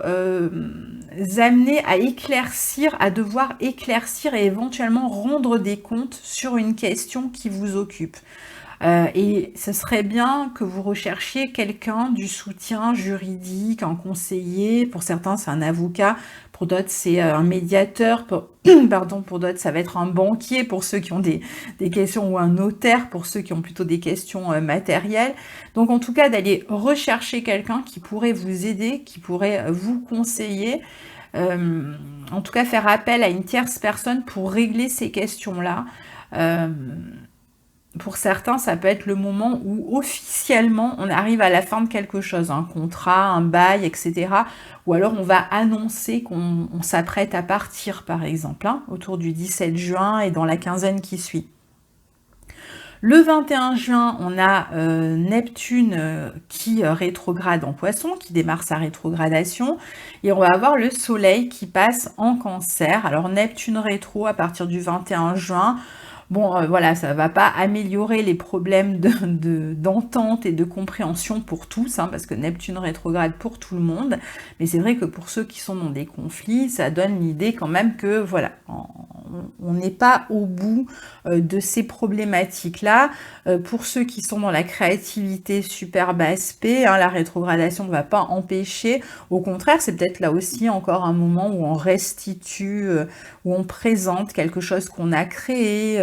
amener à éclaircir, à devoir éclaircir et éventuellement rendre des comptes sur une question qui vous occupe. Et ce serait bien que vous recherchiez quelqu'un du soutien juridique, un conseiller. Pour certains, c'est un avocat. Pour d'autres, c'est un médiateur. Pour d'autres, ça va être un banquier pour ceux qui ont des questions, ou un notaire pour ceux qui ont plutôt des questions matérielles. Donc, en tout cas, d'aller rechercher quelqu'un qui pourrait vous aider, qui pourrait vous conseiller. En tout cas, faire appel à une tierce personne pour régler ces questions-là. Pour certains, ça peut être le moment où officiellement on arrive à la fin de quelque chose, un contrat, un bail, etc. Ou alors on va annoncer qu'on s'apprête à partir, par exemple, hein, autour du 17 juin et dans la quinzaine qui suit. Le 21 juin, on a Neptune qui rétrograde en Poisson, qui démarre sa rétrogradation. Et on va avoir le Soleil qui passe en Cancer. Alors Neptune rétro à partir du 21 juin. Bon, voilà, ça ne va pas améliorer les problèmes d'entente et de compréhension pour tous, hein, parce que Neptune rétrograde pour tout le monde. Mais c'est vrai que pour ceux qui sont dans des conflits, ça donne l'idée quand même que, voilà, on n'est pas au bout de ces problématiques-là. Pour ceux qui sont dans la créativité, superbe aspect, hein, la rétrogradation ne va pas empêcher. Au contraire, c'est peut-être là aussi encore un moment où on restitue, où on présente quelque chose qu'on a créé,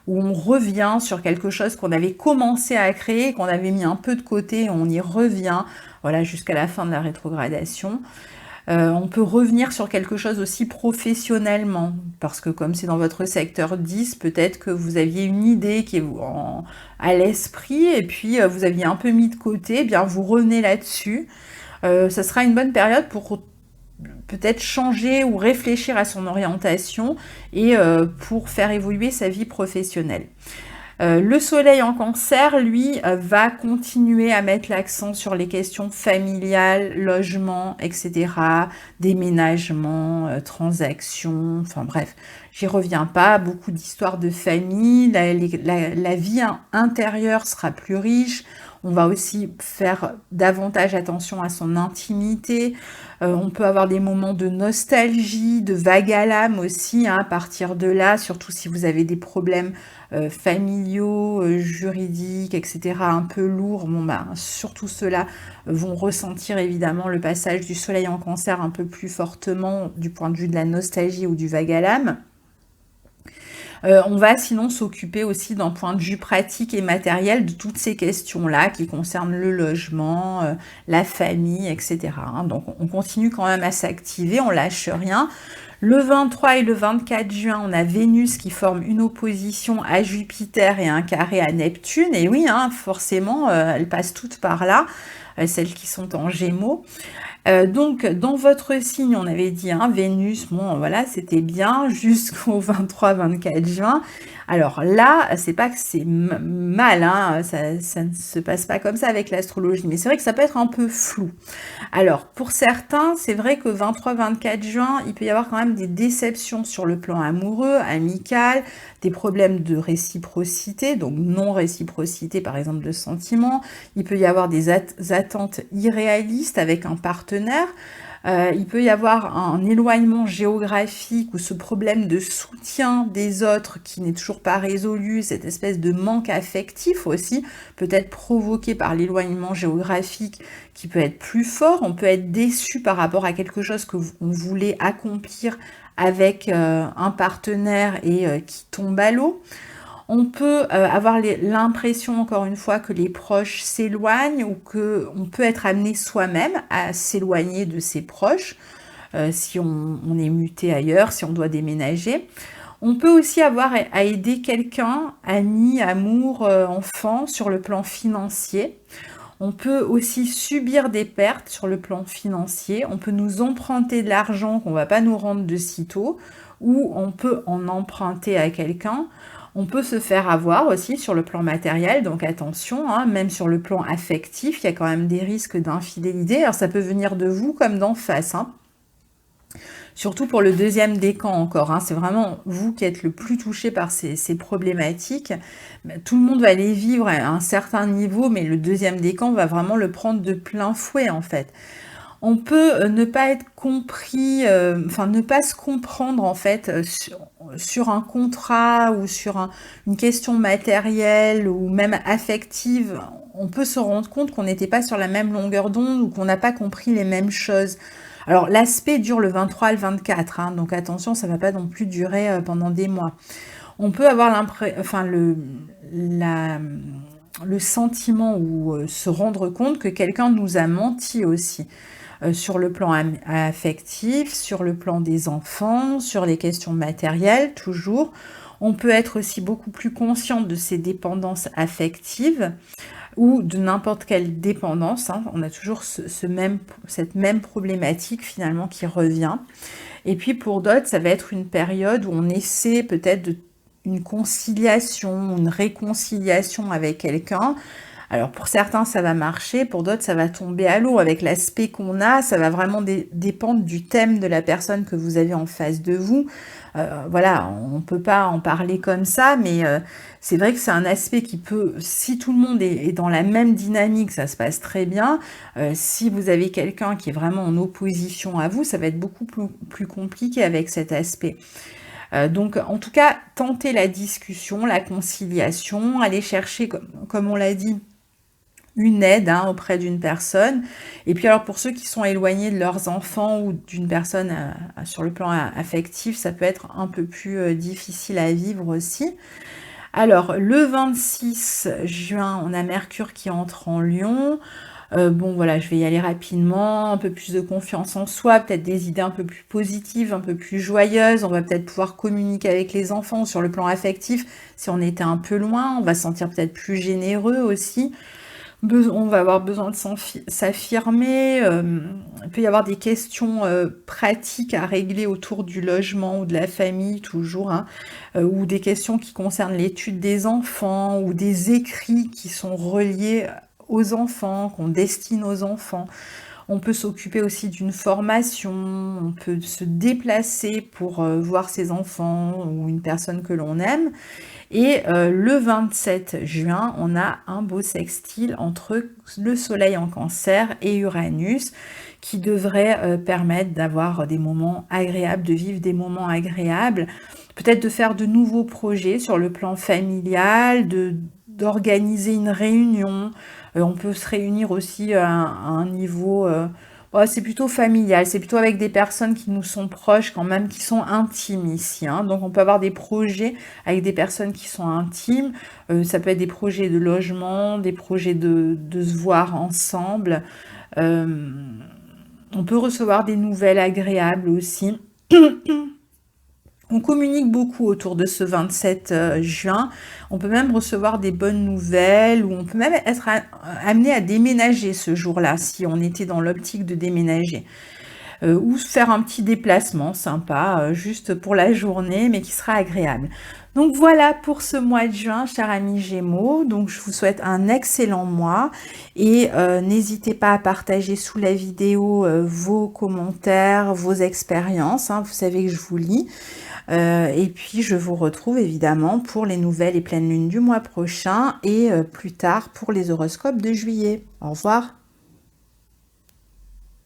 où on revient sur quelque chose qu'on avait commencé à créer, qu'on avait mis un peu de côté, on y revient, voilà, jusqu'à la fin de la rétrogradation. On peut revenir sur quelque chose aussi professionnellement, parce que comme c'est dans votre secteur 10, peut-être que vous aviez une idée qui est à l'esprit, et puis vous aviez un peu mis de côté, eh bien vous revenez là-dessus. Ça sera une bonne période pour peut-être changer ou réfléchir à son orientation et pour faire évoluer sa vie professionnelle. Le Soleil en Cancer, lui, va continuer à mettre l'accent sur les questions familiales, logement, etc., déménagement, transactions, enfin bref, j'y reviens pas, beaucoup d'histoires de famille, la vie intérieure sera plus riche, on va aussi faire davantage attention à son intimité, on peut avoir des moments de nostalgie, de vague à l'âme aussi, hein, à partir de là, surtout si vous avez des problèmes familiaux, juridiques, etc., un peu lourds, bon, surtout ceux-là vont ressentir évidemment le passage du Soleil en Cancer un peu plus fortement du point de vue de la nostalgie ou du vague à l'âme. On va sinon s'occuper aussi d'un point de vue pratique et matériel de toutes ces questions-là qui concernent le logement, la famille, etc. Donc on continue quand même à s'activer, on lâche rien. Le 23 et le 24 juin, on a Vénus qui forme une opposition à Jupiter et un carré à Neptune. Et oui, hein, forcément, elles passent toutes par là, celles qui sont en Gémeaux. Donc, dans votre signe, on avait dit, hein, Vénus, bon, voilà, c'était bien jusqu'au 23-24 juin. Alors là, c'est pas que c'est mal, hein, ça ne se passe pas comme ça avec l'astrologie, mais c'est vrai que ça peut être un peu flou. Alors, pour certains, c'est vrai que 23-24 juin, il peut y avoir quand même des déceptions sur le plan amoureux, amical, des problèmes de réciprocité, donc non-réciprocité, par exemple, de sentiments. Il peut y avoir des attentes irréalistes avec un partenaire. Il peut y avoir un éloignement géographique ou ce problème de soutien des autres qui n'est toujours pas résolu, cette espèce de manque affectif aussi, peut être provoqué par l'éloignement géographique qui peut être plus fort. On peut être déçu par rapport à quelque chose que on voulait accomplir avec un partenaire et qui tombe à l'eau. On peut avoir l'impression, encore une fois, que les proches s'éloignent ou qu'on peut être amené soi-même à s'éloigner de ses proches si on est muté ailleurs, si on doit déménager. On peut aussi avoir à aider quelqu'un, ami, amour, enfant, sur le plan financier. On peut aussi subir des pertes sur le plan financier. On peut nous emprunter de l'argent qu'on ne va pas nous rendre de sitôt, ou on peut en emprunter à quelqu'un. On peut se faire avoir aussi sur le plan matériel, donc attention, hein, même sur le plan affectif, il y a quand même des risques d'infidélité. Alors ça peut venir de vous comme d'en face, hein. Surtout pour le deuxième décan encore, hein, c'est vraiment vous qui êtes le plus touché par ces problématiques. Tout le monde va les vivre à un certain niveau, mais le deuxième décan va vraiment le prendre de plein fouet en fait. On peut ne pas être compris, enfin ne pas se comprendre en fait sur un contrat ou sur une question matérielle ou même affective. On peut se rendre compte qu'on n'était pas sur la même longueur d'onde ou qu'on n'a pas compris les mêmes choses. Alors l'aspect dure le 23 et le 24, hein, donc attention, ça ne va pas non plus durer pendant des mois. On peut avoir le sentiment ou se rendre compte que quelqu'un nous a menti aussi. Sur le plan affectif, sur le plan des enfants, sur les questions matérielles, toujours. On peut être aussi beaucoup plus conscient de ses dépendances affectives ou de n'importe quelle dépendance, hein. On a toujours cette même problématique finalement qui revient. Et puis pour d'autres, ça va être une période où on essaie peut-être une conciliation, une réconciliation avec quelqu'un. Alors pour certains ça va marcher, pour d'autres ça va tomber à l'eau. Avec l'aspect qu'on a, ça va vraiment dépendre du thème de la personne que vous avez en face de vous. Voilà, on ne peut pas en parler comme ça, mais c'est vrai que c'est un aspect qui peut, si tout le monde est dans la même dynamique, ça se passe très bien. Si vous avez quelqu'un qui est vraiment en opposition à vous, ça va être beaucoup plus compliqué avec cet aspect. Donc, en tout cas, tentez la discussion, la conciliation, allez chercher, comme on l'a dit, une aide hein, auprès d'une personne. Et puis alors pour ceux qui sont éloignés de leurs enfants ou d'une personne sur le plan affectif, ça peut être un peu plus difficile à vivre aussi. Alors le 26 juin, on a Mercure qui entre en Lion. Bon voilà, je vais y aller rapidement, un peu plus de confiance en soi, peut-être des idées un peu plus positives, un peu plus joyeuses, on va peut-être pouvoir communiquer avec les enfants sur le plan affectif, si on était un peu loin, on va se sentir peut-être plus généreux aussi. On va avoir besoin de s'affirmer, il peut y avoir des questions pratiques à régler autour du logement ou de la famille toujours, hein, ou des questions qui concernent l'étude des enfants ou des écrits qui sont reliés aux enfants, qu'on destine aux enfants. On peut s'occuper aussi d'une formation, on peut se déplacer pour voir ses enfants ou une personne que l'on aime. Et le 27 juin, on a un beau sextile entre le Soleil en Cancer et Uranus qui devrait permettre d'avoir des moments agréables, de vivre des moments agréables, peut-être de faire de nouveaux projets sur le plan familial, d'organiser une réunion. On peut se réunir aussi à un niveau... c'est plutôt familial, c'est plutôt avec des personnes qui nous sont proches quand même, qui sont intimes ici, hein. Donc on peut avoir des projets avec des personnes qui sont intimes, ça peut être des projets de logement, des projets de se voir ensemble. On peut recevoir des nouvelles agréables aussi. On communique beaucoup autour de ce 27 juin. On peut même recevoir des bonnes nouvelles ou on peut même être amené à déménager ce jour-là si on était dans l'optique de déménager. Ou faire un petit déplacement sympa, juste pour la journée, mais qui sera agréable. Donc voilà pour ce mois de juin, chers amis Gémeaux. Donc je vous souhaite un excellent mois et n'hésitez pas à partager sous la vidéo vos commentaires, vos expériences. Hein, vous savez que je vous lis. Et puis je vous retrouve évidemment pour les nouvelles et pleines lunes du mois prochain et plus tard pour les horoscopes de juillet. Au revoir.